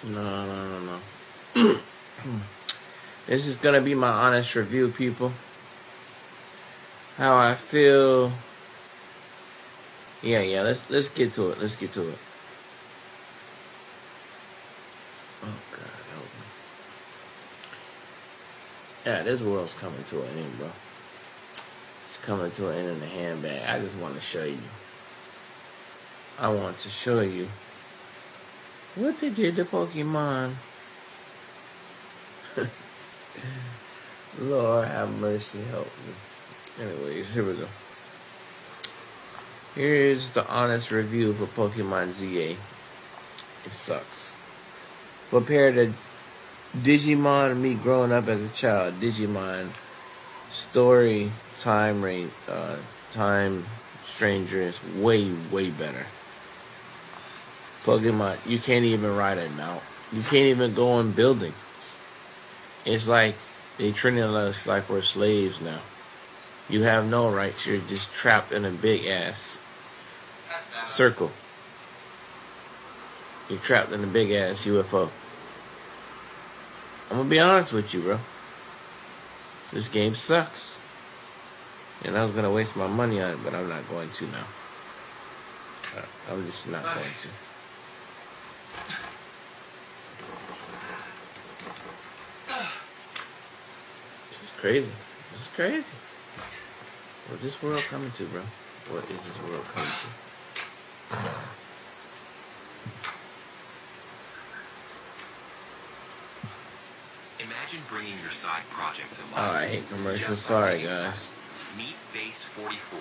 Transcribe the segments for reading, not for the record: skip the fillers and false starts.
No, no, no, no. This is gonna be my honest review, people. How I feel. Yeah. Let's get to it. Let's get to it. Oh God, help me. Yeah, this world's coming to an end, bro. It's coming to an end in the handbag. I just want to show you. I want to show you what they did to Pokemon. Lord have mercy, help me. Anyways, here we go. Here's the honest review for Pokemon ZA. It sucks. Compared to Digimon, me growing up as a child, Digimon story, time stranger is way better. Pokemon, you can't even ride a mount. You can't even go on buildings. It's like they treating us like we're slaves now. You have no rights. You're just trapped in a big ass circle. You're trapped in a big ass UFO. I'm gonna be honest with you, bro. This game sucks. And I was gonna waste my money on it, but I'm not going to now. I'm just not going to. This is crazy. This is crazy. What is this world coming to, bro? What is this world coming to? Imagine bringing your side project to life. Oh, I hate commercials. Sorry, guys. Meet Base 44.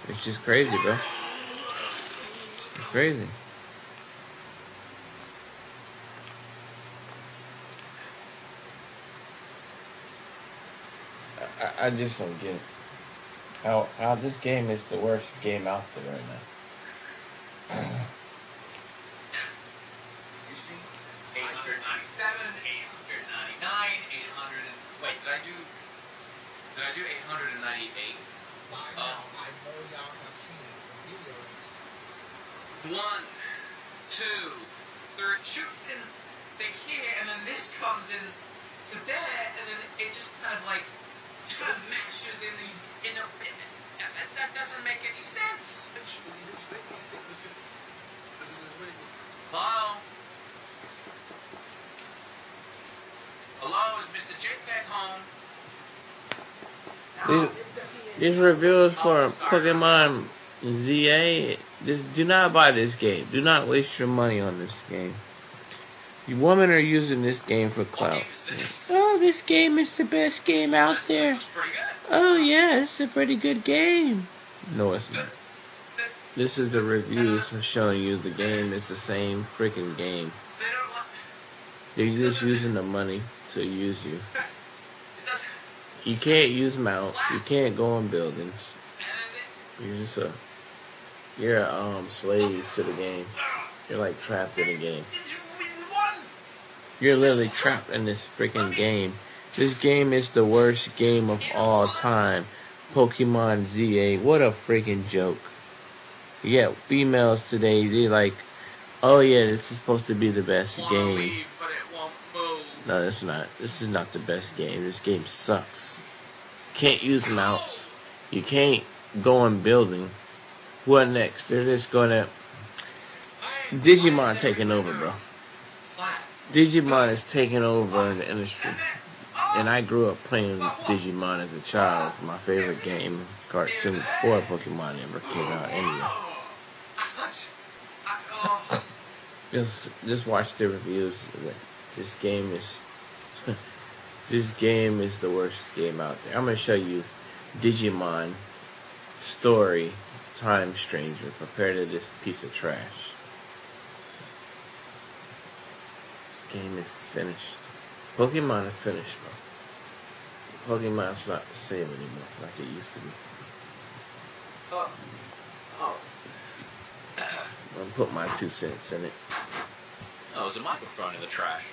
It's just crazy, bro. It's crazy. I just don't get it. How this game is the worst game out there right now. You see? 897, 899, 800 and... Wait, did I do 898? By now, I know y'all have seen it in videos. 1, 2, 3, shoots into here, and then this comes in to there, and then it just kind of mashes in the that doesn't make any sense. Hello? Hello, is Mr. JPEG home? These reviews for Pokemon ZA, do not buy this game. Do not waste your money on this game. You women are using this game for clout. Oh, this game is the best game out there. Oh yeah, it's a pretty good game. No, it's not. This is the reviews showing you the game is the same freaking game. They're just using the money to use you. You can't use mounts. You can't go on buildings. You're a slave to the game. You're like trapped in the game. You're literally trapped in this freaking game. This game is the worst game of all time. Pokemon ZA. What a freaking joke. Yeah, females today, they like, oh yeah, this is supposed to be the best game. No, it's not. This is not the best game. This game sucks. Can't use mounts. You can't go on buildings. What next? They're just gonna... Digimon taking over, bro. Digimon is taking over in the industry. And I grew up playing Digimon as a child. It's my favorite game, cartoon, before Pokemon ever came out anyway. Just watch the reviews. This game is... This game is the worst game out there. I'm going to show you Digimon story, Time Stranger, compared to this piece of trash. This game is finished. Pokemon is finished, bro. Pokemon's not the same anymore like it used to be. I'm going to put my 2 cents in it. Oh, there's a microphone in the trash.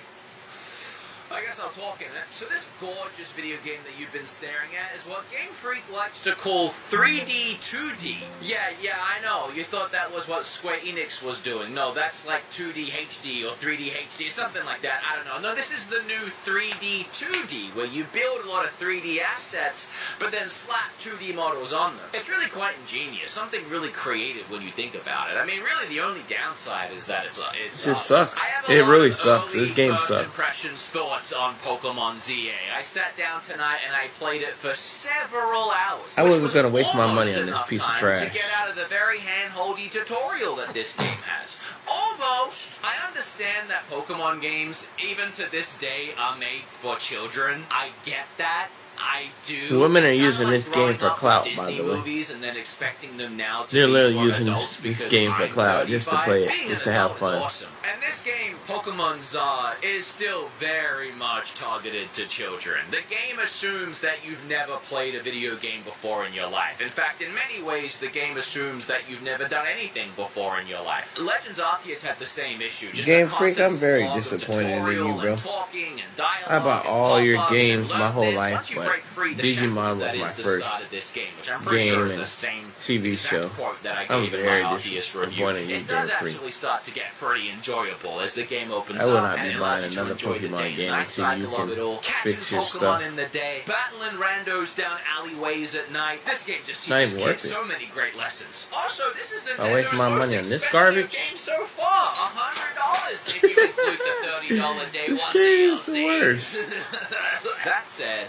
I guess I'll talk in it. So this gorgeous video game that you've been staring at is what Game Freak likes to call 3D 2D. Yeah, I know. You thought that was what Square Enix was doing. No, that's like 2D HD or 3D HD, something like that. I don't know. No, this is the new 3D 2D, where you build a lot of 3D assets, but then slap 2D models on them. It's really quite ingenious. Something really creative when you think about it. I mean, really, the only downside is that it just sucks. It really sucks. This game sucks. Impressions, thoughts on Pokemon ZA. I sat down tonight and I played it for several hours. I wasn't gonna waste my money on this piece of trash. To get out of the very hand-holdy tutorial that this game has. Almost. I understand that Pokemon games, even to this day, are made for children. I get that. I do. Women are It's using kinda this like game growing for up clout, with by Disney the way. movies and then expecting them now to They're be literally for using adults this because game for I'm clout, just to 35. play it, Being just an to have adult fun. is awesome. And this game, Pokemon ZA, is still very much targeted to children. The game assumes that you've never played a video game before in your life. In fact, in many ways, the game assumes that you've never done anything before in your life. Legends Arceus had the same issue. Just Game a Freak, constant I'm very slog of disappointed in tutorial you, bro. and talking and dialogue I bought and all your pop-ups games and my learn whole this. life, Once you but break free, the Digimon shackles, was that my is the first start of this game, which I'm pretty game sure is and the same TV exact show. quote that I I'm gave in very my Arceus review. disappointed in you, It does Game Freak. actually start to get pretty enjoyable as the game opens I will up not and be it allows buying you to another enjoy the Pokemon day and game night until you cycle of can it all. Catching fix your Pokemon stuff. in the day, battling randos down alleyways at night. This game just not teaches even worth kids it. so many great lessons. Also, this is Nintendo's I waste my most money on this expensive garbage? game so far. $100 if you include the $30 day This one game is the DLC. worst. That said,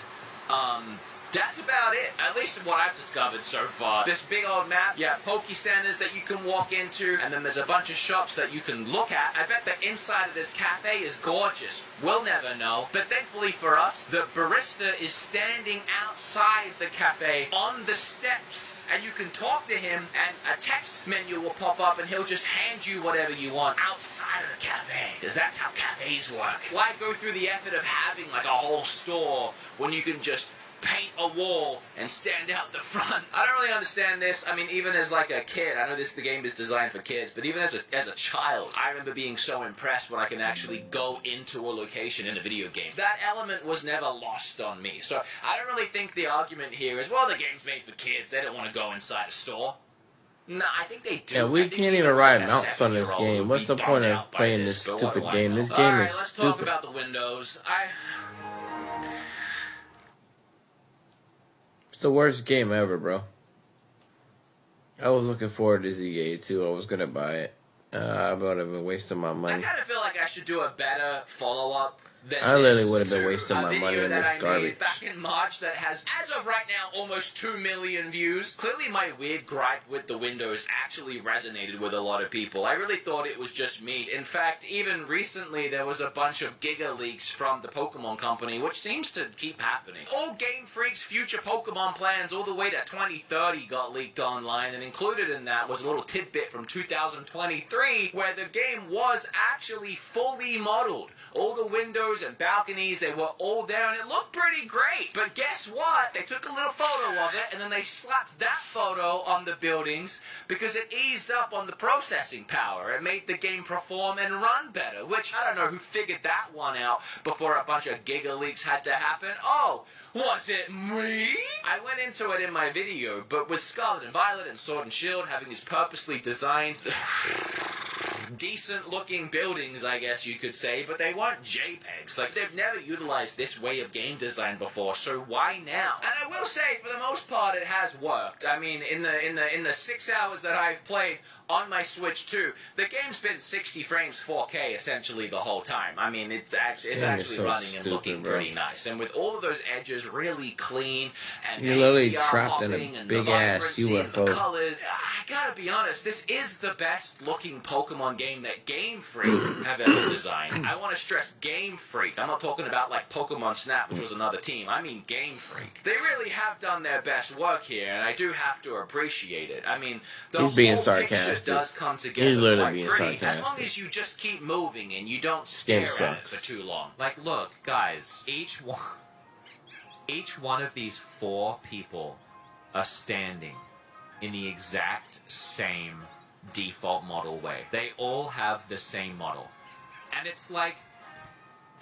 that's about it. At least what I've discovered so far. This big old map, yeah, Poke Centers that you can walk into, and then there's a bunch of shops that you can look at. I bet the inside of this cafe is gorgeous. We'll never know. But thankfully for us, the barista is standing outside the cafe on the steps, and you can talk to him, and a text menu will pop up, and he'll just hand you whatever you want outside of the cafe. Because that's how cafes work. Why go through the effort of having like a whole store when you can just paint a wall and stand out the front? I don't really understand this. I mean, even as like a kid, I know the game is designed for kids, but even as a child, I remember being so impressed when I can actually go into a location in a video game. That element was never lost on me. So I don't really think the argument here is, well, the game's made for kids, they don't want to go inside a store. No, I think they do. Yeah, we I think can't even even ride like a mounts on this 7-year-old game. would What's be the point bummed of out by playing this but what stupid do I game? know? This game Alright, is let's talk stupid. about the windows. It's the worst game ever, bro. I was looking forward to ZA too. I was gonna buy it. I would have been wasting my I money. kind of feel like I should do a better follow-up than I literally this would have been to wasting a my video money on that this I made garbage. back in March that has, as of right now, almost 2 million views. Clearly my weird gripe with the Windows actually resonated with a lot of people. I really thought it was just me. In fact, even recently there was a bunch of Giga leaks from the Pokemon Company, which seems to keep happening. All Game Freak's future Pokemon plans all the way to 2030 got leaked online, and included in that was a little tidbit from 2023 where the game was actually fully modeled. All the windows and balconies, they were all there, and it looked pretty great. But guess what? They took a little photo of it, and then they slapped that photo on the buildings because it eased up on the processing power. It made the game perform and run better, which I don't know who figured that one out before a bunch of Giga leaks had to happen. Oh, was it me? I went into it in my video, but with Scarlet and Violet and Sword and Shield having these purposely designed decent looking buildings, I guess you could say, but they weren't JPEGs. Like, they've never utilized this way of game design before, so why now? And I will say, for the most part, it has worked. I mean, in the 6 hours that I've played on my Switch 2, the game's been 60 frames 4K essentially the whole time. I mean, it's actually so running and stupid, looking bro. pretty nice. And with all of those edges really clean and You're literally HDR trapped in a popping and big-ass the vibrancy and UFO. the colors, I gotta be honest, this is the best looking Pokemon game that Game Freak have ever designed. I want to stress Game Freak. I'm not talking about like Pokemon Snap, which was another team. I mean Game Freak. They really have done their best work here, and I do have to appreciate it. I mean, the He's being whole picture sarcastic. does come together He's literally quite being pretty, as long sarcastic. as you just keep moving and you don't Game stare at it sucks. for too long. Like, look, guys, each one of these 4 people are standing in the exact same default model way. They all have the same model. And it's like,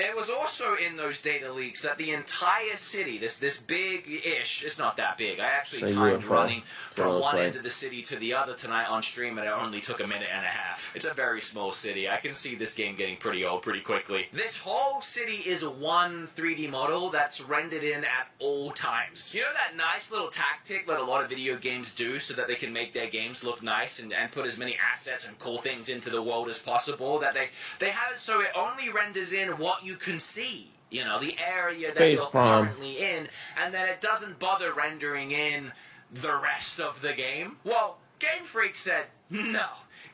It was also in those data leaks that the entire city, this big-ish, it's not that big. I actually So timed UFO. running from Well, one right. end of the city to the other tonight on stream, and it only took a minute and a half. It's a very small city. I can see this game getting pretty old pretty quickly. This whole city is one 3D model that's rendered in at all times. You know that nice little tactic that a lot of video games do so that they can make their games look nice and put as many assets and cool things into the world as possible? That they have it so it only renders in what you can see. You know, the area that you're Facepalm. currently in, and then it doesn't bother rendering in the rest of the game. Well, Game Freak said, no.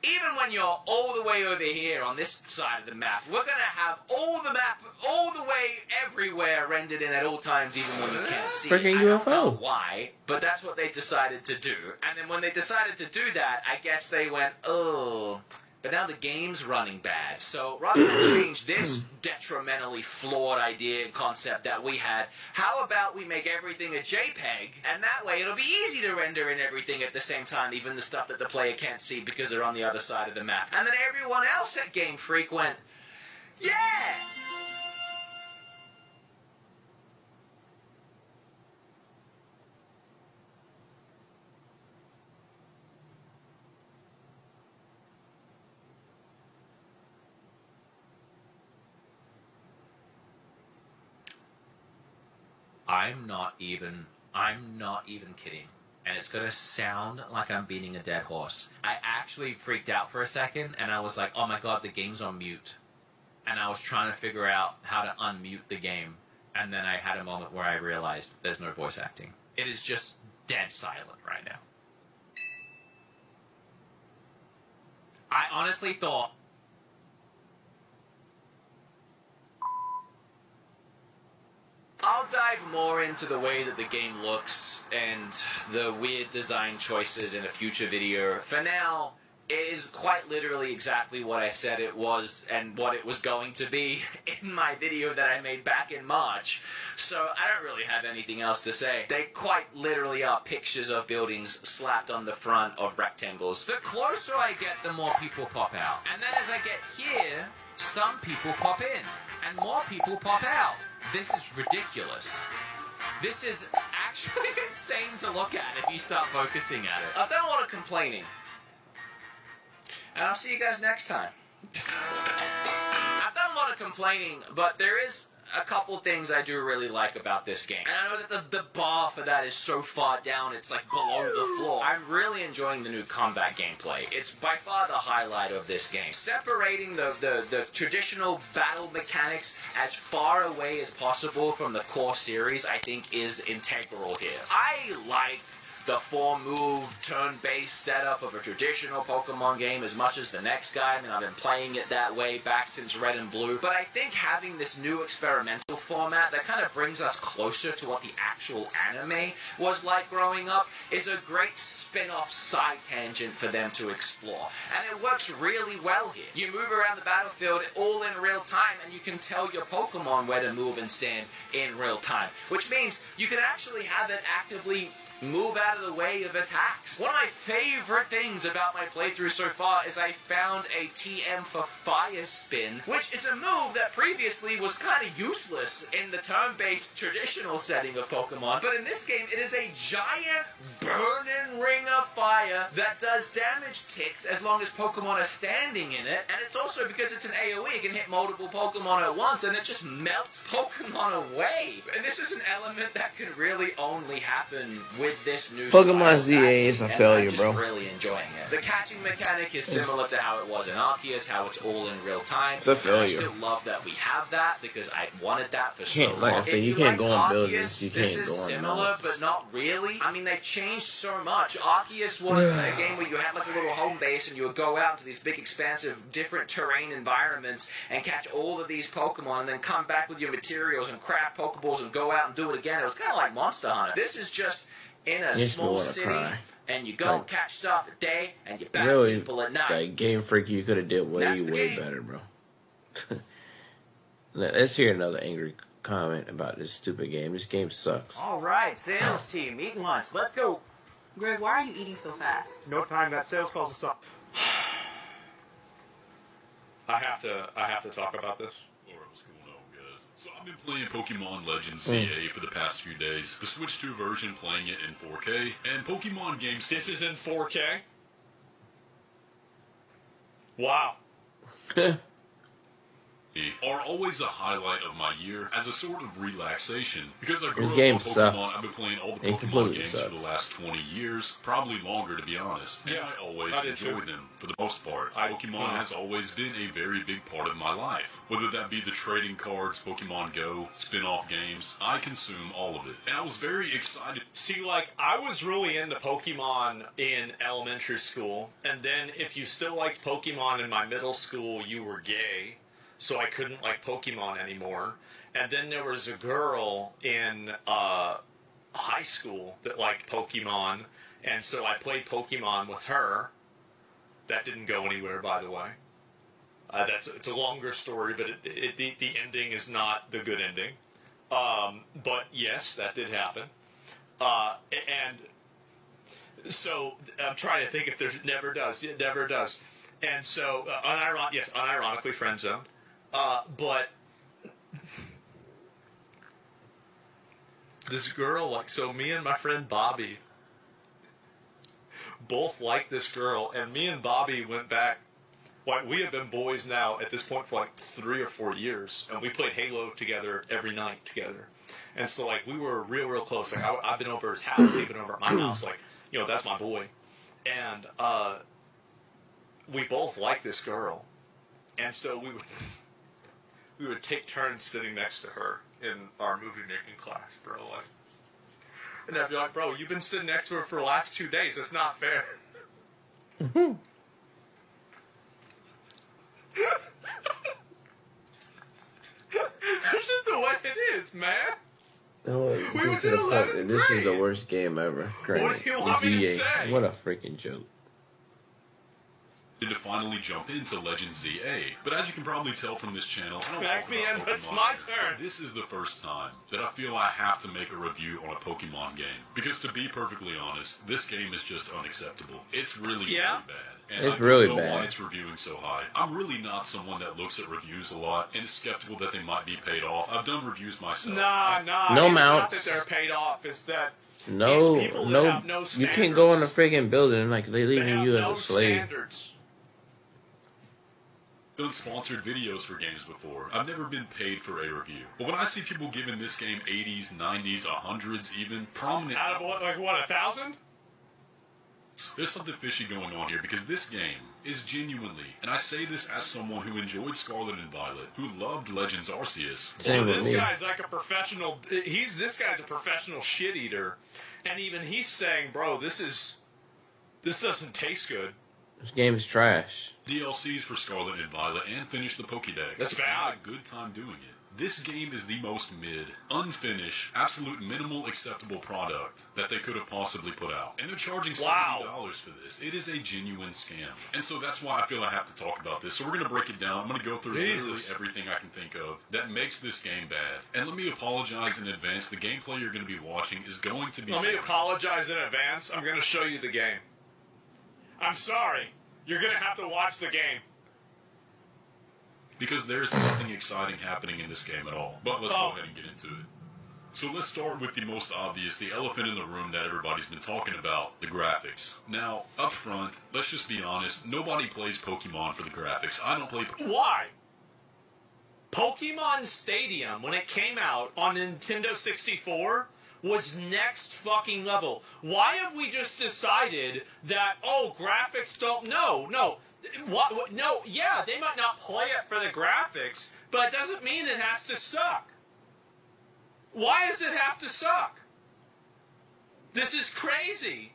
Even when you're all the way over here on this side of the map, we're going to have all the map, all the way everywhere rendered in at all times, even when you can't see. Freaking I don't UFO. know why, but that's what they decided to do. And then when they decided to do that, I guess they went, oh... But now the game's running bad. So rather than change this detrimentally flawed idea and concept that we had, how about we make everything a JPEG, and that way it'll be easy to render in everything at the same time, even the stuff that the player can't see because they're on the other side of the map. And then everyone else at Game Freak went, yeah! I'm not even kidding. And it's gonna sound like I'm beating a dead horse. I actually freaked out for a second, and I was like, oh my god, the game's on mute. And I was trying to figure out how to unmute the game, and then I had a moment where I realized there's no voice acting. It is just dead silent right now. I honestly thought... I'll dive more into the way that the game looks and the weird design choices in a future video. For now, it is quite literally exactly what I said it was and what it was going to be in my video that I made back in March. So I don't really have anything else to say. They quite literally are pictures of buildings slapped on the front of rectangles. The closer I get, the more people pop out. And then as I get here, some people pop in and more people pop out. This is ridiculous. This is actually insane to look at if you start focusing at it. I've done a lot of complaining. And I'll see you guys next time. I've done a lot of complaining, but there is a couple things I do really like about this game. And I know that the bar for that is so far down, it's like below the floor. I'm really enjoying the new combat gameplay. It's by far the highlight of this game. Separating the traditional battle mechanics as far away as possible from the core series, I think, is integral here. I like the 4-move, turn-based setup of a traditional Pokemon game as much as the next guy. I mean, I've been playing it that way back since Red and Blue. But I think having this new experimental format that kind of brings us closer to what the actual anime was like growing up is a great spin-off side tangent for them to explore. And it works really well here. You move around the battlefield all in real time, and you can tell your Pokemon where to move and stand in real time. Which means you can actually have it actively move out of the way of attacks. One of my favorite things about my playthrough so far is I found a TM for Fire Spin, which is a move that previously was kind of useless in the turn-based traditional setting of Pokemon, but in this game it is a giant burning ring of fire that does damage ticks as long as Pokemon are standing in it, and it's also because it's an AoE, it can hit multiple Pokemon at once and it just melts Pokemon away. And this is an element that can really only happen with this new Pokemon style ZA is a and failure, I'm just bro. really enjoying it. The catching mechanic is similar to how it was in Arceus, how it's all in real time. It's a And I failure. still love that we have that because I wanted that for so Can't- long. like I said, If you can't like go on Arceus, buildings, you this can't is go on similar, mounts. but not really. I mean, they've changed so much. Arceus was a game where you had like a little home base and you would go out to these big, expansive, different terrain environments and catch all of these Pokemon and then come back with your materials and craft Pokeballs and go out and do it again. It was kind of like Monster Hunter. This is just in a Makes me small wanna city, cry. and you go and Like, catch stuff at day, and you battle Really, people at night. like Game Freak, you could have did That's the way game. better, bro. Let's hear another angry comment about this stupid game. This game sucks. All right, sales team, eat lunch. Let's go. Greg, why are you eating so fast? No time. Got sales calls to stop. I have to talk about this. Alright, what's going on, So I've been playing Pokemon Legends ZA for the past few days. The Switch 2 version playing it in 4K, and Pokemon games... This is in 4K? Wow. are always a highlight of my year as a sort of relaxation. Because I grew This up game on Pokemon, sucks. I've been playing all the It Pokemon completely games sucks. for the last 20 years, probably longer to be honest. And Yeah, I always I did enjoy too. them for the most part. I- Pokemon has always been a very big part of my life. Whether that be the trading cards, Pokemon Go, spin-off games, I consume all of it. And I was very excited. See, like, I was really into Pokemon in elementary school, and then if you still liked Pokemon in my middle school, you were gay, so I couldn't like Pokemon anymore. And then there was a girl in high school that liked Pokemon, and so I played Pokemon with her. That didn't go anywhere, by the way. It's a longer story, but the ending is not the good ending. But yes, that did happen. And so I'm trying to think if there's... It never does. It never does. And so, unironically friend zoned. But this girl, like, so me and my friend Bobby both liked this girl, and me and Bobby went back. Like, we have been boys now at this point for like 3 or 4 years, and we played Halo together every night together. And so, like, we were real close. Like, I've been over his house, he's been over at my house. Like, you know, that's my boy. And we both liked this girl, and so we would take turns sitting next to her in our movie making class, bro. Like, and I'd be like, bro, you've been sitting next to her for the last 2 days. That's not fair. That's just the way it is, man. Oh, We this was is in the 11th fuck- This is the grade. worst game ever. What do you want me to ZA. say? What a freaking joke. To finally jump into Legends ZA. But as you can probably tell from this channel, I don't Back talk me about in, but it's Pokemon my games. turn. This is the first time that I feel I have to make a review on a Pokemon game. Because to be perfectly honest, this game is just unacceptable. It's really, Yeah? really bad. And It's I don't really know bad. why it's reviewing so high. I'm really not someone that looks at reviews a lot and is skeptical that they might be paid off. I've done reviews myself. Nah. No it's not mounts. that they're paid off. It's that No, it's people that no, have no you can't go in the standards. freaking building like they They leaving have you no as a slave. standards. Done sponsored videos for games before. I've never been paid for a review. But when I see people giving this game 80s, 90s, 100s even, prominent... Out of what, 1,000? There's something fishy going on here because this game is genuinely, and I say this as someone who enjoyed Scarlet and Violet, who loved Legends Arceus. Same with This me. guy's like a professional. This guy's a professional shit eater, and even he's saying, "Bro, this doesn't taste good." This game is trash. DLCs for Scarlet and Violet and finish the Pokédex. That's I had bad. a good time doing it. This game is the most mid, unfinished, absolute minimal acceptable product that they could have possibly put out. And they're charging Wow. $70 for this. It is a genuine scam. And so that's why I feel I have to talk about this. So we're going to break it down. I'm going to go through literally Jesus. everything I can think of that makes this game bad. And let me apologize in advance. The gameplay you're going to be watching is going to be... Let me apologize in advance. I'm going to show you the game. I'm sorry. You're going to have to watch the game. Because there's nothing exciting happening in this game at all. But let's go ahead and get into it. So let's start with the most obvious, the elephant in the room that everybody's been talking about, the graphics. Now, up front, let's just be honest, nobody plays Pokemon for the graphics. I don't play... Why? Pokemon Stadium, when it came out on Nintendo 64, was next fucking level. Why have we just decided that, oh, graphics don't... No. What? No, yeah, they might not play it for the graphics, but it doesn't mean it has to suck. Why does it have to suck? This is crazy.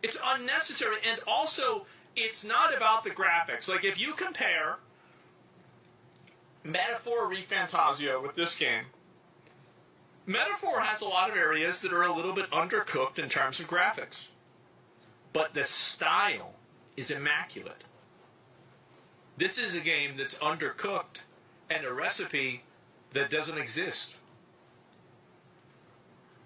It's unnecessary, and also, it's not about the graphics. Like, if you compare Metaphor ReFantazio with this game, Metaphor has a lot of areas that are a little bit undercooked in terms of graphics. But the style is immaculate. This is a game that's undercooked and a recipe that doesn't exist.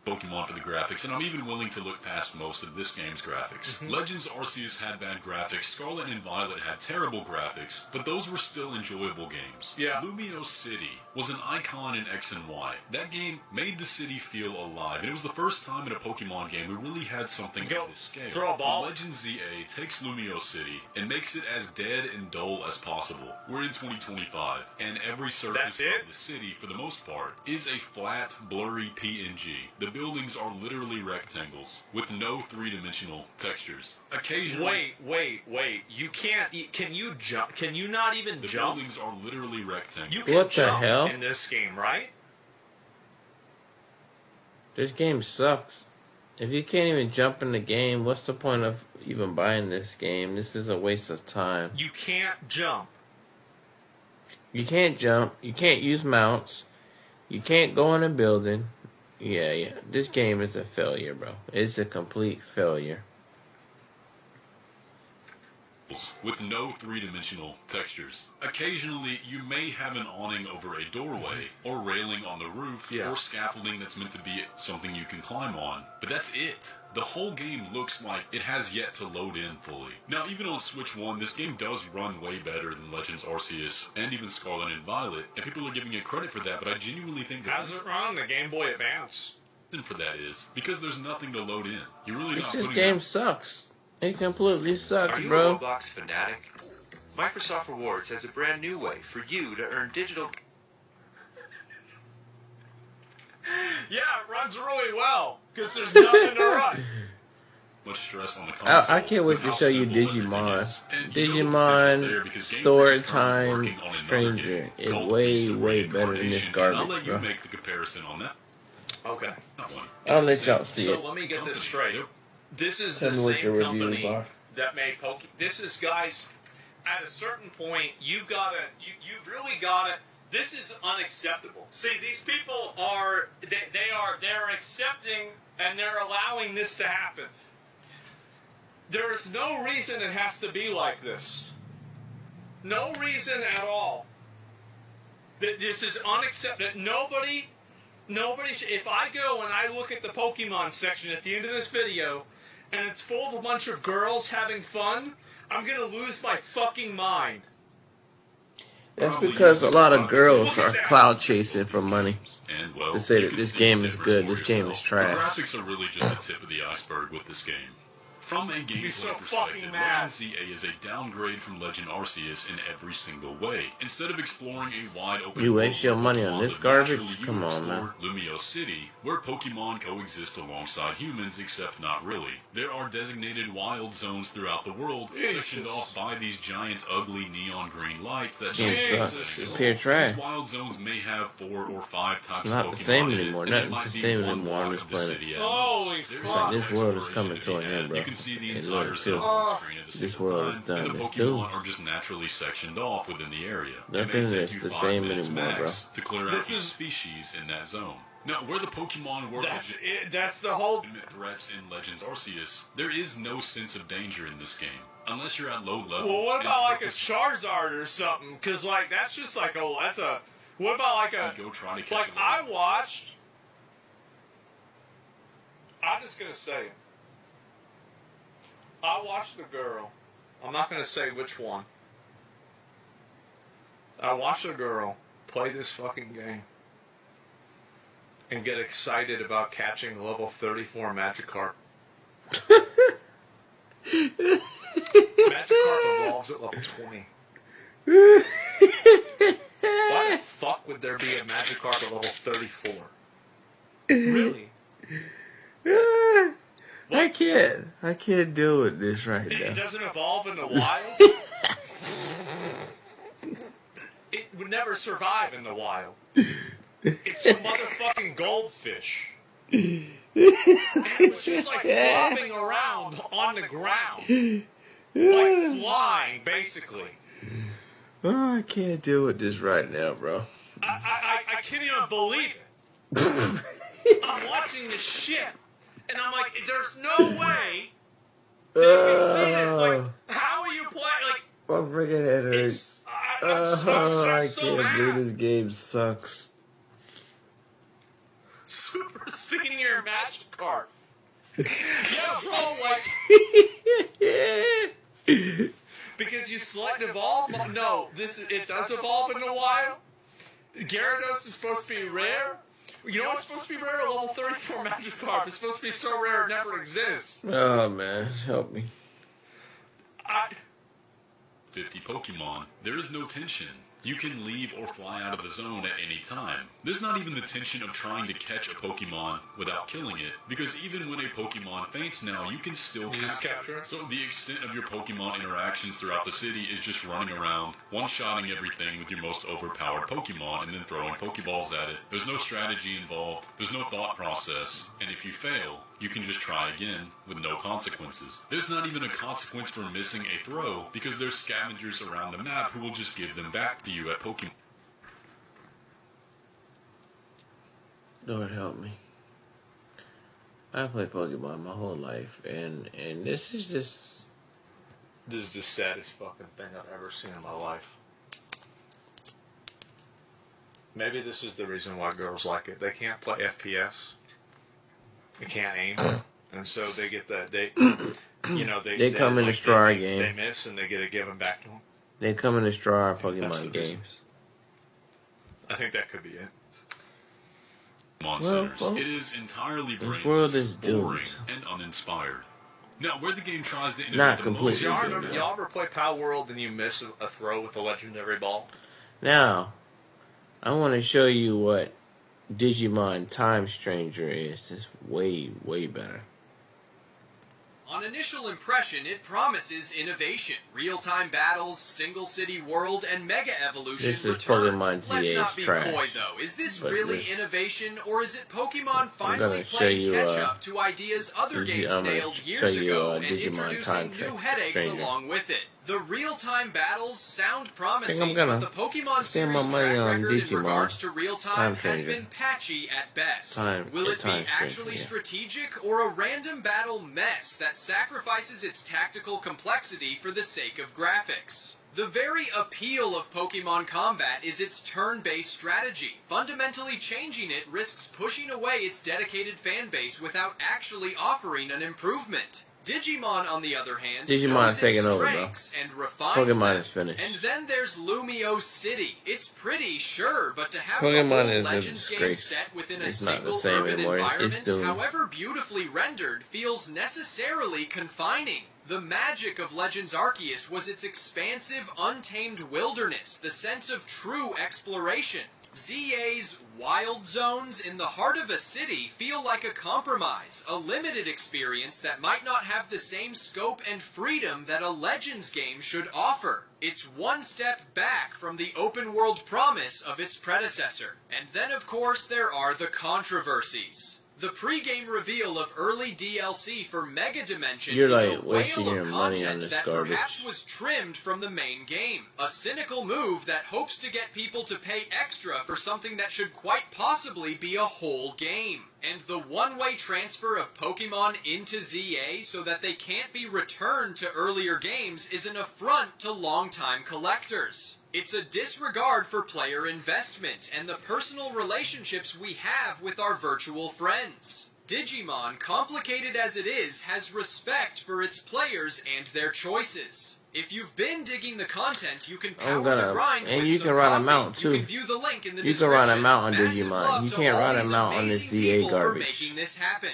Pokemon for the graphics, and I'm even willing to look past most of this game's graphics. Legends Arceus had bad graphics, Scarlet and Violet had terrible graphics, but those were still enjoyable games. Yeah. Lumio City was an icon in X and Y. That game made the city feel alive, and it was the first time in a Pokemon game we really had something of this scale. Throw a ball. Legends ZA takes Lumio City and makes it as dead and dull as possible. We're in 2025, and every surface of the city, for the most part, is a flat, blurry PNG. The buildings are literally rectangles with no three-dimensional textures. Occasionally, Wait. You can't. Can you jump? Can you not even the jump? buildings are literally rectangles. You can What the jump hell? in this game, right? This game sucks. If you can't even jump in the game, what's the point of even buying this game? This is a waste of time. You can't jump. You can't jump. You can't use mounts. You can't go in a building. Yeah. This game is a failure, bro. It's a complete failure. With no three-dimensional textures. Occasionally, you may have an awning over a doorway, or railing on the roof, or scaffolding that's meant to be something you can climb on. But that's it. The whole game looks like it has yet to load in fully. Now, even on Switch 1, this game does run way better than Legends Arceus, and even Scarlet and Violet, and people are giving it credit for that, but I genuinely think that How's it run on the Game Boy Advance? the reason for that is because there's nothing to load in. You're really not This putting game out- sucks. It completely sucks, Are you bro. a Roblox fanatic? Microsoft Rewards has a brand new way for you to earn digital. Yeah, it runs really well because there's nothing to run. much stress on the console. I can't wait with to how show you simple everything Digimon. is. And you know the potential Digimon there because Game Story Freak is currently Time working on another Stranger game is called way, Beast of way better than this Reincarnation, and garbage, I'll let you bro. make the comparison on that Okay. one. I'll It's let the y'all same see it. So let me get this company. straight. Yep. This is Tell the me what your same reviews company are. that made Pokemon. This is, guys, at a certain point, you've really got to. This is unacceptable. See, these people are they're accepting and they're allowing this to happen. There is no reason it has to be like this. No reason at all. This is unacceptable. Nobody. If I go and I look at the Pokemon section at the end of this video, and it's full of a bunch of girls having fun, I'm gonna lose my fucking mind. That's because a lot of girls are cloud chasing for money. And, well, To say you that can this see game the is difference good, for this game yourself. is trash. The graphics are really just the tip of the iceberg with this game. From a gameplay so perspective, fucking mad. Legend ZA is a downgrade from Legend Arceus in every single way. Instead of exploring a wide open You world waste your where money Pokemon on this live garbage? naturally, you Come on, explore Lumio City, where Pokemon coexist alongside humans, except not really. There are designated wild zones throughout the world, sectioned off by these giant, ugly neon green lights that Game don't sucks. exist It's anymore. pure trash. These wild zones may have 4 or 5 types It's not of the Pokemon same in it, anymore. and Nothing's it might the be same one anymore on block this of the planet. city at Holy most. There is fuck. no This world is exploration coming to to be an end, had. bro. You can see the It entire looks city feels- on the screen at the This same world time, is done. and the It's Pokemon doomed. are just naturally sectioned off within the area. It Nothing may take is you the 5 same minutes anymore, bro. max to clear out This each is- species in that zone. Now, where the Pokemon were That's it. That's the whole. legitimate threats in Legends Arceus, there is no sense of danger in this game. Unless you're at low level. Well, what and about like a Charizard or something? Because like that's just like that's a. What about like a? go try to catch Like a I watched. I'm just gonna say it. I watched the girl. I'm not gonna say which one. I watched the girl play this fucking game and get excited about catching level 34 Magikarp. Magikarp evolves at level 20. Why the fuck would there be a Magikarp at level 34? Really? I can't deal with this right It now. doesn't evolve in the wild? It would never survive in the wild. It's a motherfucking goldfish. And it was just like flopping around on the ground. Like flying, basically. Oh, I can't deal with this right now, bro. I can't even believe it. I'm watching this shit, and I'm like, there's no way that you can see this. Like, how are you playing? Like, My freaking head hurts. it's, I'm so I so can't believe mad. this game sucks. Super Senior rare Magikarp. Yeah, bro, like, because you select evolve. No, it does evolve in a while. Gyarados is supposed to be rare. You know what's supposed to be rare? A level 34 Magikarp. It's supposed to be so rare it never exists. Oh man, help me. 50 Pokemon. There is no tension. You can leave or fly out of the zone at any time. There's not even the tension of trying to catch a Pokemon without killing it, because even when a Pokemon faints now, you can still capture it. So the extent of your Pokemon interactions throughout the city is just running around, one-shotting everything with your most overpowered Pokemon, and then throwing Pokeballs at it. There's no strategy involved, there's no thought process, and if you fail, you can just try again with no consequences. There's not even a consequence for missing a throw, because there's scavengers around the map who will just give them back to you at Pokemon. Lord help me. I played Pokemon my whole life, and this is just... This is the saddest fucking thing I've ever seen in my life. Maybe this is the reason why girls like it. They can't play FPS. They can't aim, and so they get that they come in a straw game. They miss, and they get it given back to them. They come in a straw Pokemon games. I think that could be it. Monsters. It is entirely this world is boring, doomed. and uninspired. Now, where the game tries to Not innovate the completely. most... Y'all ever play Power World and you miss a throw with a legendary ball? Now, I want to show you what Digimon Time Stranger is. It's way, way better. On initial impression, it promises innovation. Real-time battles, single-city world, and mega evolution This is return. Pokemon Let's ZA's not be trash. coy, though. Is this But really this- innovation, or is it Pokemon finally gonna show playing you, catch-up to ideas other games I'm gonna nailed show years you, ago and Digimon Time introducing new headaches Stranger. along with it? The real-time battles sound promising, I'm gonna but the Pokemon spend my series money track on record in Digimon regards to real-time Time has Stranger. been patchy at best. Will it be Time Stranger, actually yeah. strategic or a random battle mess that sacrifices its tactical complexity for the sake of graphics? The very appeal of Pokemon combat is its turn-based strategy. Fundamentally changing it risks pushing away its dedicated fan base without actually offering an improvement. Digimon, on the other hand, Digimon knows is taking its over, bro. strengths and refines Pokemon them. is finished. And then there's Lumio City. It's pretty, sure, but to have Pokemon the whole is a Legends game disgrace. set within a It's not the single same urban anymore. It's environment, doomed. however beautifully rendered, feels necessarily confining. The magic of Legends Arceus was its expansive, untamed wilderness, the sense of true exploration. ZA's wild zones in the heart of a city feel like a compromise, a limited experience that might not have the same scope and freedom that a Legends game should offer. It's one step back from the open-world promise of its predecessor. And then, of course, there are the controversies. The pre-game reveal of early DLC for Mega Dimension You're, is like, a wasting whale your of money on content this that garbage. perhaps was trimmed from the main game. A cynical move that hopes to get people to pay extra for something that should quite possibly be a whole game. And the one-way transfer of Pokemon into ZA so that they can't be returned to earlier games is an affront to longtime collectors. It's a disregard for player investment and the personal relationships we have with our virtual friends. Digimon, complicated as it is, has respect for its players and their choices. If you've been digging the content, you can power the grind and with you some can run coffee. a mount too. You can view the link in the You can description. run a mount on Massive Digimon. love You to can't all run a these mount on this amazing ZA people for garbage. making this happen.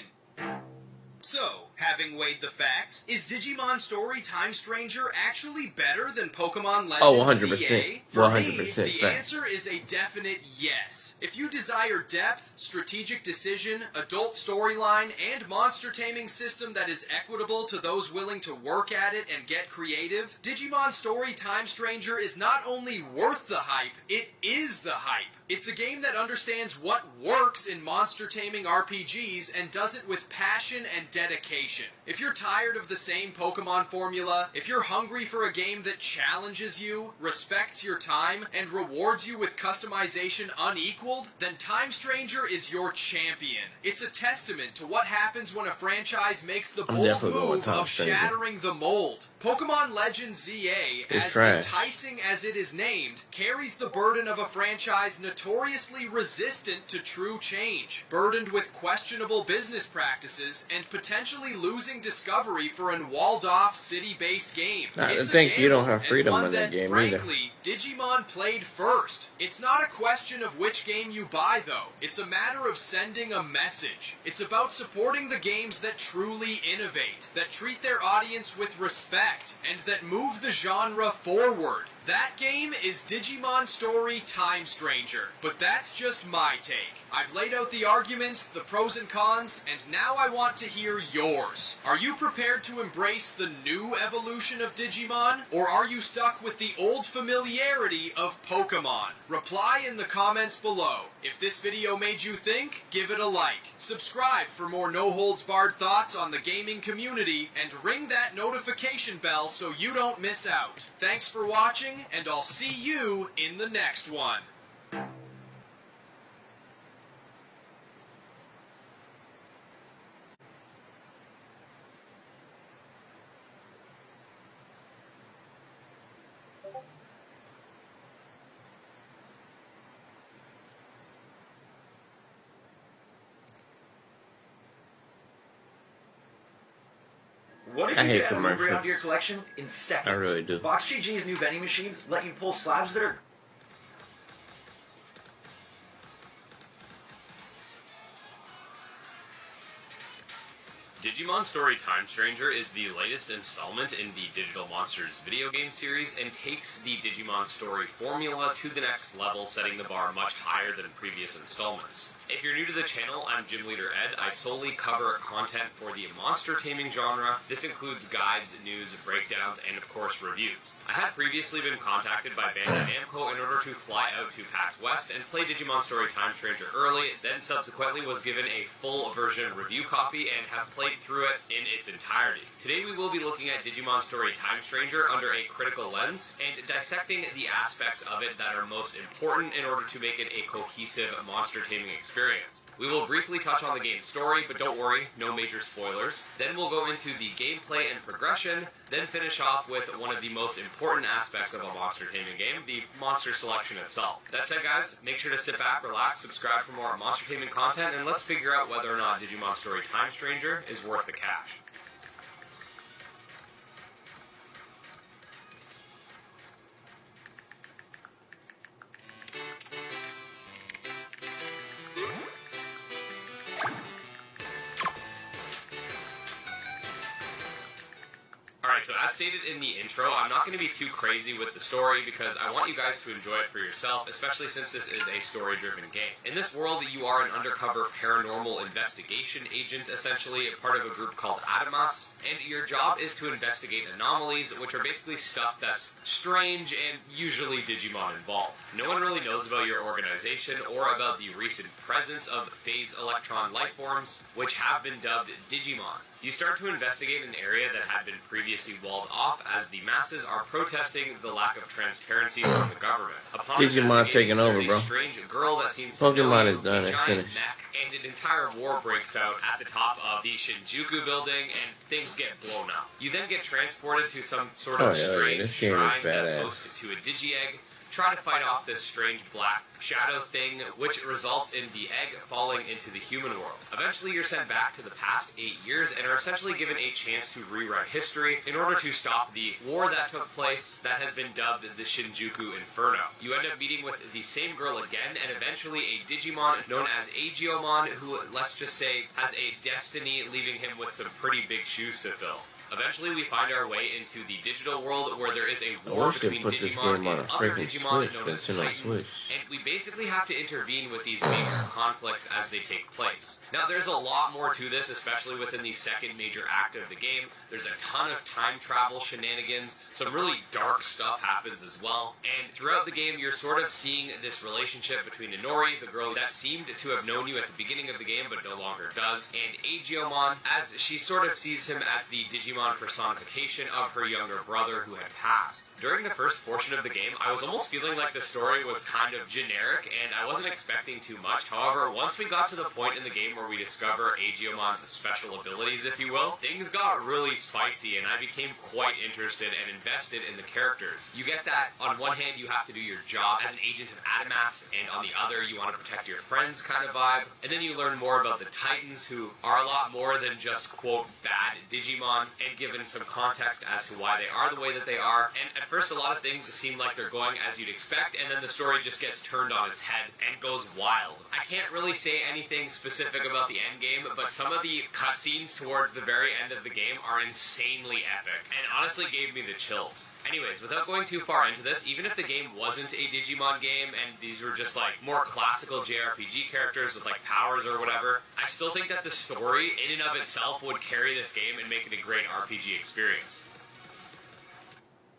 So, having weighed the facts, is Digimon Story Time Stranger actually better than Pokemon Legends Oh, 100%. ZA? For me, 100% the fact. answer is a definite yes. If you desire depth, strategic decision, adult storyline, and monster taming system that is equitable to those willing to work at it and get creative, Digimon Story Time Stranger is not only worth the hype, it is the hype. It's a game that understands what works in monster taming RPGs and does it with passion and dedication. If you're tired of the same Pokemon formula, if you're hungry for a game that challenges you, respects your time, and rewards you with customization unequaled, then Time Stranger is your champion. It's a testament to what happens when a franchise makes the I'm bold definitely going with move Time of Stranger. shattering the mold. Pokemon Legends ZA, It's as trash. enticing as it is named, carries the burden of a franchise notoriously notoriously resistant to true change, burdened with questionable business practices, and potentially losing discovery for an walled-off city-based game. I It's a think you don't gamble, have freedom and one in that that, game either. frankly, Digimon played first. It's not a question of which game you buy, though. It's a matter of sending a message. It's about supporting the games that truly innovate, that treat their audience with respect, and that move the genre forward. That game is Digimon Story Time Stranger, but that's just my take. I've laid out the arguments, the pros and cons, and now I want to hear yours. Are you prepared to embrace the new evolution of Digimon, or are you stuck with the old familiarity of Pokemon? Reply in the comments below. If this video made you think, give it a like. Subscribe for more no-holds-barred thoughts on the gaming community, and ring that notification bell so you don't miss out. Thanks for watching, and I'll see you in the next one. What if I you hate could add a move commercials. to your collection in seconds? I really do. Box GG's new vending machines let you pull slabs that are... Digimon Story Time Stranger is the latest installment in the Digital Monsters video game series and takes the Digimon story formula to the next level, setting the bar much higher than previous installments. If you're new to the channel, I'm Gym Leader Ed. I solely cover content for the monster taming genre. This includes guides, news, breakdowns, and of course reviews. I had previously been contacted by Bandai Namco in order to fly out to PAX West and play Digimon Story Time Stranger early, then subsequently was given a full version review copy and have played through it in its entirety. Today we will be looking at Digimon Story Time Stranger under a critical lens and dissecting the aspects of it that are most important in order to make it a cohesive monster taming experience. We will briefly touch on the game's story, but don't worry, no major spoilers. Then we'll go into the gameplay and progression, then finish off with one of the most important aspects of a monster taming game, the monster selection itself. That said, guys, make sure to sit back, relax, subscribe for more monster taming content, and let's figure out whether or not Digimon Story Time Stranger is worth the cash. Alright, so as stated in the intro, I'm not going to be too crazy with the story because I want you guys to enjoy it for yourself, especially since this is a story-driven game. In this world, you are an undercover paranormal investigation agent, essentially, a part of a group called Adamas, and your job is to investigate anomalies, which are basically stuff that's strange and usually Digimon involved. No one really knows about your organization or about the recent presence of phase electron life forms, which have been dubbed Digimon. You start to investigate an area that had been previously walled off as the masses are protesting the lack of transparency from the government. Upon Digimon taking over, there's a bro. strange girl that seems to Pokemon know is done. a It's giant finished. mech, and an entire war breaks out at the top of the Shinjuku building, and things get blown up. You then get transported to some sort of strange this game is shrine that's badass. hosted to a Digi-Egg. Try to fight off this strange black shadow thing, which results in the egg falling into the human world. Eventually, you're sent back to the past 8 years and are essentially given a chance to rewrite history in order to stop the war that took place that has been dubbed the Shinjuku Inferno. You end up meeting with the same girl again, and eventually a Digimon known as Agiomon, who, let's just say, has a destiny leaving him with some pretty big shoes to fill. Eventually, we find our way into the digital world where there is a I war wish they between put this Digimon game on a and other freaking Digimon Switch, known but as it's in a Titans, Switch. and we basically have to intervene with these major conflicts as they take place. Now, there's a lot more to this, especially within the second major act of the game. There's a ton of time travel shenanigans. Some really dark stuff happens as well. And throughout the game, you're sort of seeing this relationship between Inori, the girl that seemed to have known you at the beginning of the game but no longer does, and Agiomon, as she sort of sees him as the Digimon Digimon personification of her younger brother who had passed. During the first portion of the game, I was almost feeling like the story was kind of generic, and I wasn't expecting too much. However, once we got to the point in the game where we discover Agiomon's special abilities, if you will, things got really spicy, and I became quite interested and invested in the characters. You get that, on one hand, you have to do your job as an agent of Adamas, and on the other, you want to protect your friends kind of vibe. And then you learn more about the Titans, who are a lot more than just, quote, bad Digimon, and given some context as to why they are the way that they are. And at first, a lot of things seem like they're going as you'd expect, and then the story just gets turned on its head and goes wild. I can't really say anything specific about the end game, but some of the cutscenes towards the very end of the game are insanely epic, and honestly gave me the chills. Anyways, without going too far into this, even if the game wasn't a Digimon game, and these were just like more classical JRPG characters with like powers or whatever, I still think that the story in and of itself would carry this game and make it a great RPG experience.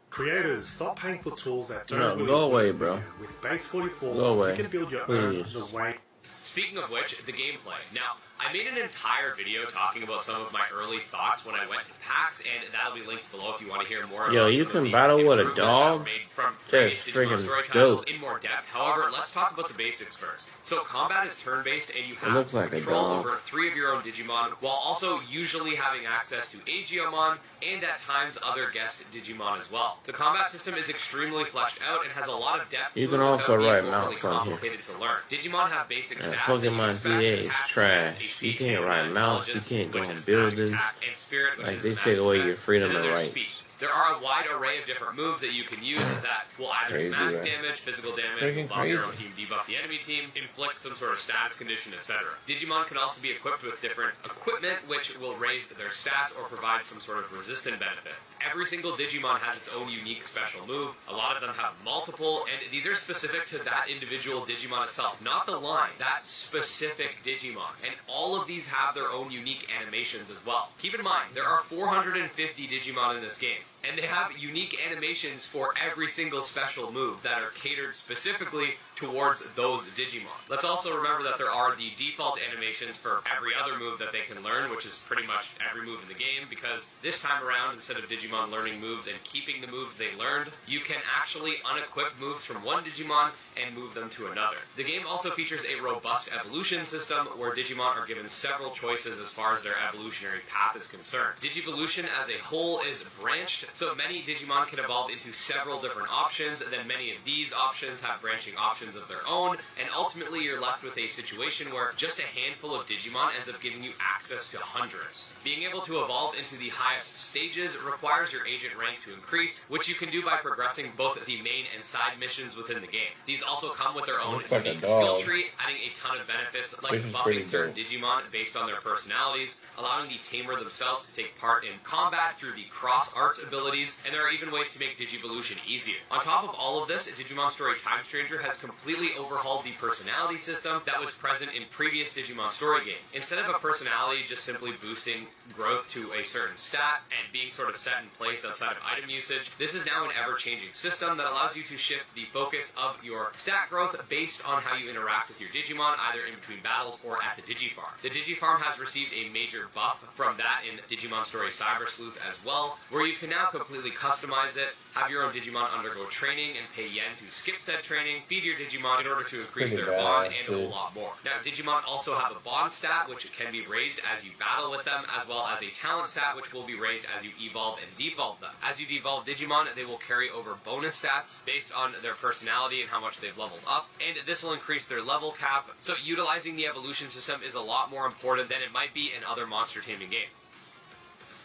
Creators, stop paying for tools that don't No, really go away, work for bro. you. With Base 44, Go away. you can build your Please. own the way. Speaking of which, the gameplay. Now, I made an entire video talking about some of my early thoughts when I went to PAX, and that'll be linked below if you want to hear more Yo, about you some can of the battle with a improvements that were dog? made from That's previous Digimon friggin' story titles dope. in more depth. However, let's talk about the basics first. So, combat is turn-based, and you have looks like a control dog. over 3 of your own Digimon, while also usually having access to Agiomon, and at times other guest Digimon as well. The combat system is extremely fleshed out and has a lot of depth You to can it also without being write overly mouse on here. complicated to learn. Digimon have basic Yeah, stats that you Pokemon expect, ZA is attachment, trash. HP, You can't write mouse, you intelligence, can't go which in is buildings. attack, and spirit, which Like, is they magic take away your defense, freedom and and there's rights. speed. There are a wide array of different moves that you can use that will either do Crazy, magic right? damage, physical damage, Freaking buff your own crazy. team, debuff the enemy team, inflict some sort of status condition, etc. Digimon can also be equipped with different equipment which will raise their stats or provide some sort of resistant benefit. Every single Digimon has its own unique special move. A lot of them have multiple, and these are specific to that individual Digimon itself, not the line, that specific Digimon. And all of these have their own unique animations as well. Keep in mind, there are 450 Digimon in this game, and they have unique animations for every single special move that are catered specifically towards those Digimon. Let's also remember that there are the default animations for every other move that they can learn, which is pretty much every move in the game, because this time around, instead of Digimon learning moves and keeping the moves they learned, you can actually unequip moves from one Digimon and move them to another. The game also features a robust evolution system where Digimon are given several choices as far as their evolutionary path is concerned. Digivolution as a whole is branched, so many Digimon can evolve into several different options, and then many of these options have branching options of their own, and ultimately you're left with a situation where just a handful of Digimon ends up giving you access to hundreds. Being able to evolve into the highest stages requires your agent rank to increase, which you can do by progressing both the main and side missions within the game. These also come with their own Looks like a unique skill dog. tree, adding a ton of benefits like This is buffing pretty certain dope. Digimon based on their personalities, allowing the tamer themselves to take part in combat through the cross arts abilities, and there are even ways to make Digivolution easier. On top of all of this, Digimon Story Time Stranger has completely overhauled the personality system that was present in previous Digimon story games. Instead of a personality just simply boosting growth to a certain stat and being sort of set in place outside of item usage, this is now an ever-changing system that allows you to shift the focus of your stat growth based on how you interact with your Digimon, either in between battles or at the Digifarm. The Digifarm has received a major buff from that in Digimon Story Cyber Sleuth as well, where you can now completely customize it, have your own Digimon undergo training and pay yen to skip said training, feed your Digimon in order to increase Pretty their bond, badass, and a dude. whole lot more. Now, Digimon also have a bond stat, which can be raised as you battle with them, as well as a talent stat, which will be raised as you evolve and devolve them. As you devolve Digimon, they will carry over bonus stats based on their personality and how much they've leveled up, and this will increase their level cap, so utilizing the evolution system is a lot more important than it might be in other monster taming games.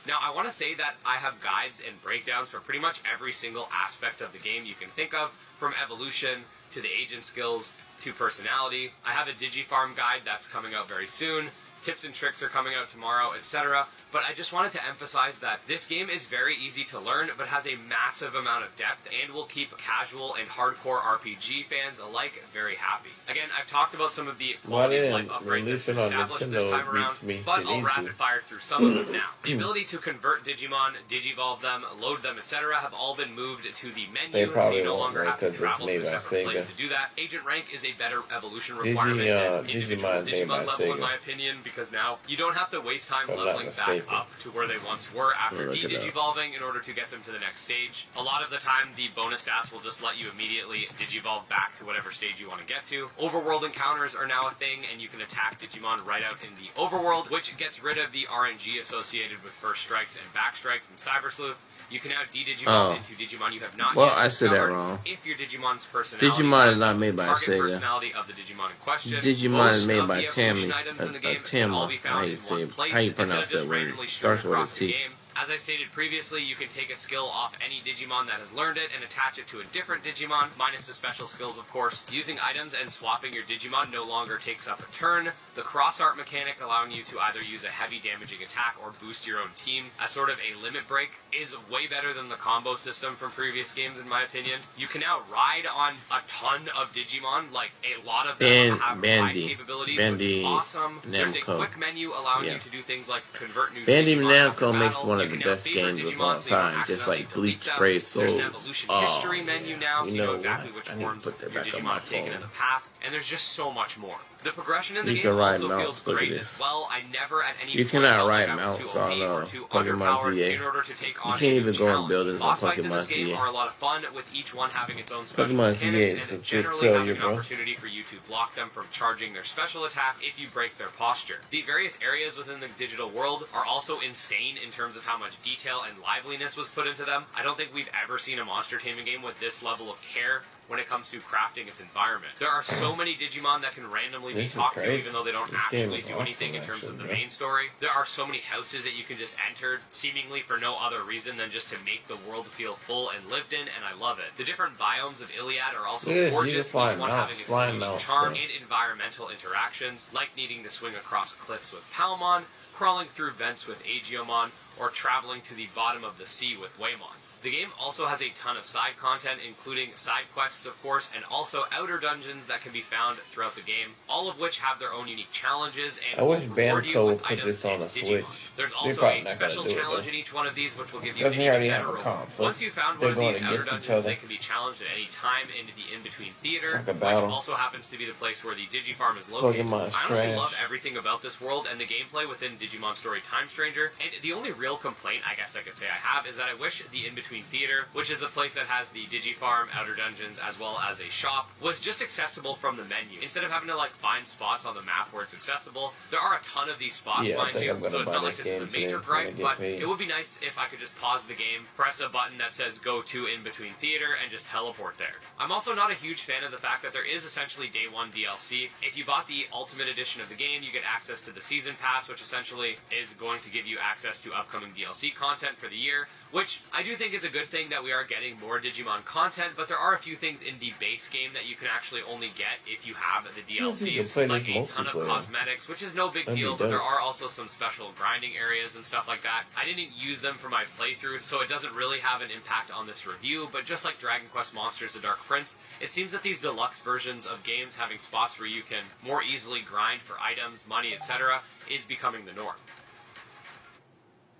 Now, I want to say that I have guides and breakdowns for pretty much every single aspect of the game you can think of, from evolution to the agent skills to personality. I have a Digifarm guide that's coming out very soon. Tips and tricks are coming out tomorrow, etc. But I just wanted to emphasize that this game is very easy to learn, but has a massive amount of depth and will keep casual and hardcore RPG fans alike very happy. Again, I've talked about some of the quality of life upgrades release that it on established this Nintendo time around, beats me but to I'll need rapid to. fire through some of them now. The ability to convert Digimon, digivolve them, load them, etc. have all been moved to the menu, They so probably you no won't, longer right, have to 'cause it's travel to made a by separate place Sega. to do that. Agent rank is a better evolution requirement than individual Digimon's made by Digimon level, in Sega. my opinion, because because now you don't have to waste time If I'm not leveling back mistaken. up to where they once were after Look it up. de-digivolving in order to get them to the next stage. A lot of the time, the bonus stats will just let you immediately digivolve back to whatever stage you want to get to. Overworld encounters are now a thing, and you can attack Digimon right out in the overworld, which gets rid of the RNG associated with first strikes and back strikes in Cyber Sleuth. You can now de-Digimon into Digimon you have not Well, yet I said that discovered wrong. if your Digimon's personality Digimon is matches not the made by target Sega. personality of the Digimon in question. Digimon Most is made of by the evolution Tammy. items in the game can Tama. all be found How in you one say? place How you instead pronounce of just that word? randomly Starts strewn with a across the T. game. As I stated previously, you can take a skill off any Digimon that has learned it and attach it to a different Digimon, minus the special skills, of course. Using items and swapping your Digimon no longer takes up a turn. The cross-art mechanic, allowing you to either use a heavy damaging attack or boost your own team as sort of a limit break, is way better than the combo system from previous games, in my opinion. You can now ride on a ton of Digimon, like a lot of them have ride capabilities, which is awesome. There's a quick menu allowing you to do things like convert new Bandai Digimon after Namco makes battle. one You of the can now best favorite games of Digimon all so you don't time, just accidentally like Bleach delete them. Brave There's Souls. an evolution history menu now, so you know know exactly what? which I need to forms put that your back on Digimon my have taken phone. in the past, and there's just so much more. The progression in the You game can ride also mounts, feels look at great this. as well. I never at any You point cannot felt ride like I was mounts too on OP or too Pokemon underpowered ZA. in order to take You on can't a new even go in challenge. buildings on Boss fights in Pokemon this game ZA. are a lot of fun, with each one having its own special Pokemon mechanics ZA is a and good generally failure, having an bro. opportunity for you to block them from charging their special attacks if you break their posture. The various areas within the digital world are also insane in terms of how much detail and liveliness was put into them. I don't think we've ever seen a monster taming game with this level of care when it comes to crafting its environment. There are so many Digimon that can randomly be This is talked to crazy. even though they don't This game actually is do awesome, anything in terms of the actually, main story. There are so many houses that you can just enter seemingly for no other reason than just to make the world feel full and lived in, and I love it. The different biomes of Iliad are also Look at this, you gorgeous, can each fly one mounts, having its flying own unique mounts, charm bro. and environmental interactions, like needing to swing across cliffs with Palmon, crawling through vents with Aegiomon, or traveling to the bottom of the sea with Waymon. The game also has a ton of side content, including side quests, of course, and also outer dungeons that can be found throughout the game, all of which have their own unique challenges and I wish will reward you Bamco would with put items this on and a Digimon. Switch. There's They're also probably a not gonna special do it, challenge though. in each one of these, which will give you Because an they even already better have a reward. conflict. Once you found They're one of going these outer against each dungeons, other. they can be challenged at any time in the in-between theater, Like a which battle. also happens to be the place where the Digifarm is located. Pokemon's I honestly trash. love everything about this world and the gameplay within Digimon Story Time Stranger, and the only real complaint I guess I could say I have is that I wish the in-between theater, which is the place that has the Digifarm, outer dungeons, as well as a shop, was just accessible from the menu. Instead of having to like find spots on the map where it's accessible, there are a ton of these spots, Yeah, I mind think you, I'm gonna so it's buy not like this this is a game major today when I gripe, get but paid. it would be nice if I could just pause the game, press a button that says go to in-between theater, and just teleport there. I'm also not a huge fan of the fact that there is essentially day one DLC. If you bought the Ultimate Edition of the game, you get access to the Season Pass, which essentially is going to give you access to upcoming DLC content for the year, which I do think is a good thing that we are getting more Digimon content, but there are a few things in the base game that you can actually only get if you have the you can DLCs, play like this a ton of multiplayer. cosmetics, which is no big That'd be deal, but there dope. are also some special grinding areas and stuff like that. I didn't use them for my playthrough, so it doesn't really have an impact on this review, but just like Dragon Quest Monsters The Dark Prince, it seems that these deluxe versions of games having spots where you can more easily grind for items, money, etc. is becoming the norm.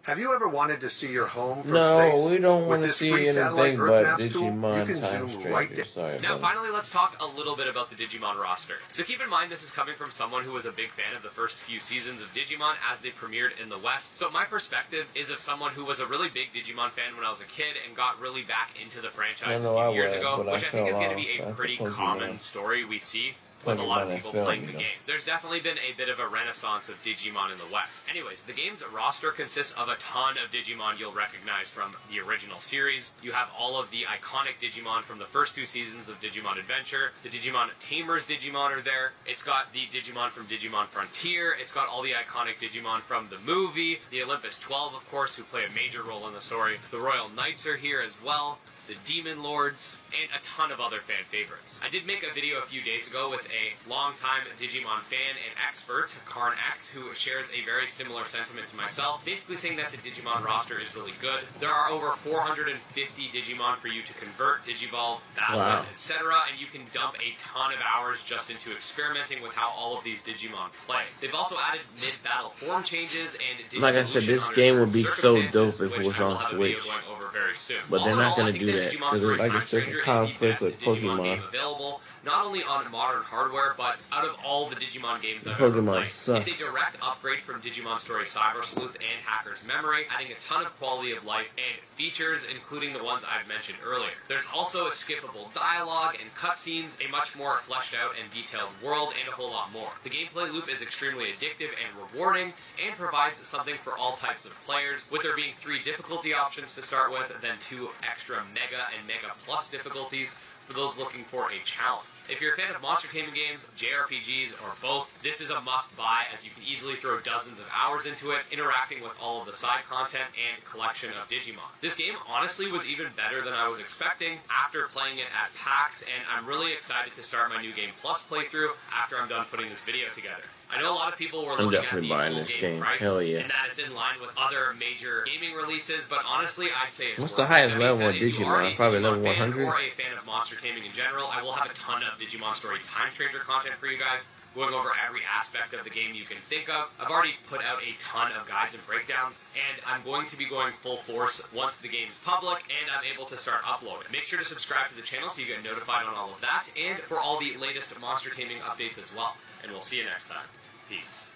Have you ever wanted to see your home from No, space? we don't With want to this see free satellite anything Earth but Maps tool, Digimon you can Time zoom right Stranger. Sorry, Now, buddy. finally, let's talk a little bit about the Digimon roster. So keep in mind, this is coming from someone who was a big fan of the first few seasons of Digimon as they premiered in the West. So my perspective is of someone who was a really big Digimon fan when I was a kid and got really back into the franchise I know a I few years was, ago, but I which I think is fell going to be off a after pretty Pokemon. common story we see with a lot of Pokemon people has playing failed the me, game. There's definitely been a bit of a renaissance of Digimon in the West. Anyways, the game's roster consists of a ton of Digimon you'll recognize from the original series. You have all of the iconic Digimon from the first two seasons of Digimon Adventure. The Digimon Tamers Digimon are there. It's got the Digimon from Digimon Frontier. It's got all the iconic Digimon from the movie. The Olympus 12, of course, who play a major role in the story. The Royal Knights are here as well. The Demon Lords, and a ton of other fan favorites. I did make a video a few days ago with a longtime Digimon fan and expert, Karn X, who shares a very similar sentiment to myself, basically saying that the Digimon roster is really good. There are over 450 Digimon for you to convert, Digivolve, battle Wow. with, etc., and you can dump a ton of hours just into experimenting with how all of these Digimon play. They've also added mid-battle form changes and Like I said, Digivolution this under game would certain be so circumstances, dope if it which was I will on have a video Switch. going over very soon. But they're All in not all, gonna I think do that that, Digimon 'cause Story like Time it's such a Stranger is the conflict best with Digimon Pokemon. game available. not only on modern hardware, but out of all the Digimon games I've Pokemon ever played. sucks. It's a direct upgrade from Digimon Story Cyber Sleuth and Hacker's Memory, adding a ton of quality of life and features, including the ones I've mentioned earlier. There's also a skippable dialogue and cutscenes, a much more fleshed out and detailed world, and a whole lot more. The gameplay loop is extremely addictive and rewarding, and provides something for all types of players, with there being 3 difficulty options to start with, then 2 extra Mega and Mega Plus difficulties for those looking for a challenge. If you're a fan of monster taming games, JRPGs, or both, this is a must-buy, as you can easily throw dozens of hours into it, interacting with all of the side content and collection of Digimon. This game honestly was even better than I was expecting after playing it at PAX, and I'm really excited to start my New Game Plus playthrough after I'm done putting this video together. I know a lot of people were I'm looking definitely at the buying full this game game. price, Hell yeah. and that it's in line with other major gaming releases, but honestly, I'd say it's What's worth the highest it. That being level of said, if you are Digimon? a Probably Digimon level fan 100? Or a fan of monster taming in general, I will have a ton of Digimon Story Time Stranger content for you guys, going over every aspect of the game you can think of. I've already put out a ton of guides and breakdowns, and I'm going to be going full force once the game's public and I'm able to start uploading. Make sure to subscribe to the channel so you get notified on all of that, and for all the latest monster taming updates as well. And we'll see you next time. Peace.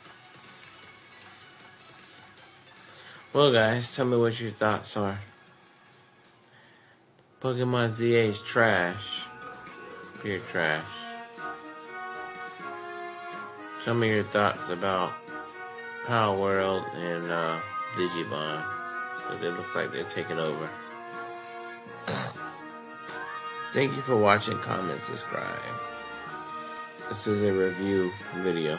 Well, guys, tell me what your thoughts are. Pokemon ZA is trash. Pure trash. Tell me your thoughts about Power World and Digimon. Because it looks like they're taking over. Thank you for watching, comment, subscribe. This is a review video.